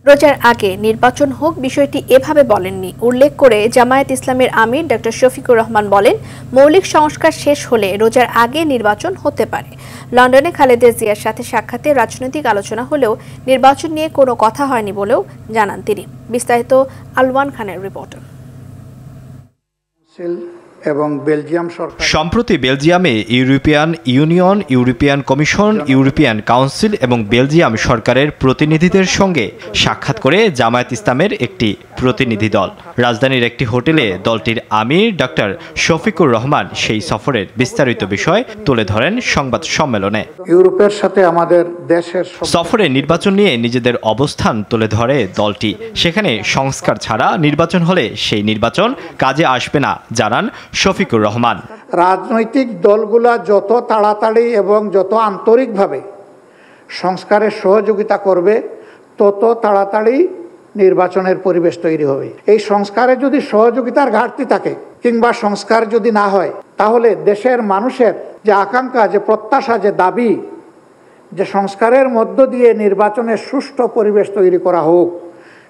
রোজার আগে নির্বাচন হোক বিষয়টি এভাবে বলেননি। উল্লেখ করে জামায়াত ইসলামের আমির ডক্টর শফিকুর রহমান বলেন, মৌলিক সংস্কার শেষ হলে রোজার আগে নির্বাচন হতে পারে। লন্ডনে খালেদা জিয়ার সাথে সাক্ষাতে রাজনৈতিক আলোচনা হলেও নির্বাচন নিয়ে কোনো কথা হয়নি বলেও জানান তিনি। বিস্তারিত আলওয়ান খানের রিপোর্ট। এবং বেলজিয়াম সরকার সম্প্রতি বেলজিয়ামে European Union, European Commission, European Council এবং বেলজিয়াম সরকারের প্রতিনিধিদের সঙ্গে সাক্ষাৎ করে জামায়াত ইসলামের একটি প্রতিনিধি দল। রাজধানীর একটি হোটেলে দলটির আমির ডক্টর শফিকুর রহমান সেই সফরের বিস্তারিত বিষয় তুলে ধরেন সংবাদ সম্মেলনে। ইউরোপের সাথে আমাদের দেশের সফরে নির্বাচন নিয়ে নিজেদের অবস্থান তুলে ধরে দলটি। সেখানে সংস্কার ছাড়া নির্বাচন হলে সেই নির্বাচন কাজে আসবে না জানান শফিকুর রহমান। রাজনৈতিক দলগুলা যত তাড়াতাড়ি এবং যত আন্তরিকভাবে সংস্কারের সহযোগিতা করবে তত তাড়াতাড়ি নির্বাচনের পরিবেশ তৈরি হবে। এই সংস্কারে যদি সহযোগিতার ঘাটতি থাকে কিংবা সংস্কার যদি না হয়, তাহলে দেশের মানুষের যে আকাঙ্ক্ষা, যে প্রত্যাশা, যে দাবি, যে সংস্কারের মধ্য দিয়ে নির্বাচনের সুষ্ঠু পরিবেশ তৈরি করা হোক,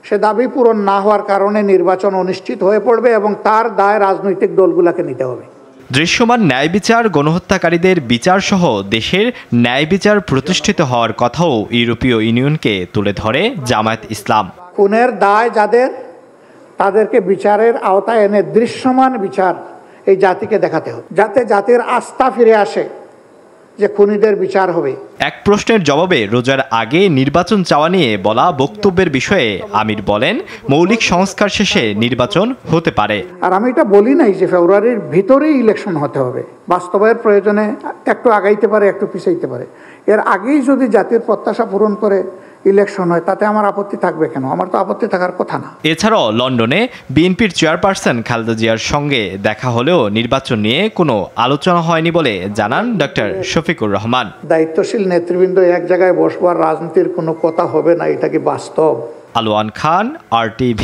সে দাবি পূরণ না হওয়ার কারণে নির্বাচন অনিশ্চিত হয়ে পড়বে এবং তার দায় রাজনৈতিক দলগুলোকে নিতে হবে। দৃশ্যমান ন্যায় বিচার, গণহত্যাকারীদের বিচার সহ দেশের ন্যায় বিচার প্রতিষ্ঠিত হওয়ার কথাও ইউরোপীয় ইউনিয়নকে তুলে ধরে জামায়াত ইসলাম। খুনের দায় যাদের, তাদেরকে বিচারের আওতায় এনে দৃশ্যমান বিচার এই জাতিকে দেখাতে হবে, যাতে জাতির আস্থা ফিরে আসে যে খুনিদের বিচার হবে। এক প্রশ্নের জবাবে রোজার আগে নির্বাচন চাওয়া নিয়ে বলা বক্তব্যের বিষয়ে আমির বলেন, মৌলিক সংস্কার শেষে নির্বাচন হতে পারে। আর আমি এটা বলি নাই যে ফেব্রুয়ারির ভিতরেই ইলেকশন হতে হবে। বাস্তবের প্রয়োজনে একটু আগাইতে পারে, একটু পিছাইতে পারে। এর আগেই যদি জাতির প্রত্যাশা পূরণ করে ইলেকশন হয়, তাতে আমার আপত্তি থাকবে কেন? আমার তো আপত্তি থাকার কথা না। এছাড়াও লন্ডনে বিএনপির চেয়ারপারসন খালেদা জিয়ার সঙ্গে দেখা হলেও নির্বাচন নিয়ে কোনো আলোচনা হয়নি বলে জানান ডক্টর শফিকুর রহমান। দায়িত্বশীল নেতৃবৃন্দ এক জায়গায় বসবার রাজনীতির কোনো কথা হবে না, এটা কি বাস্তব? আলওয়ান খান, RTV।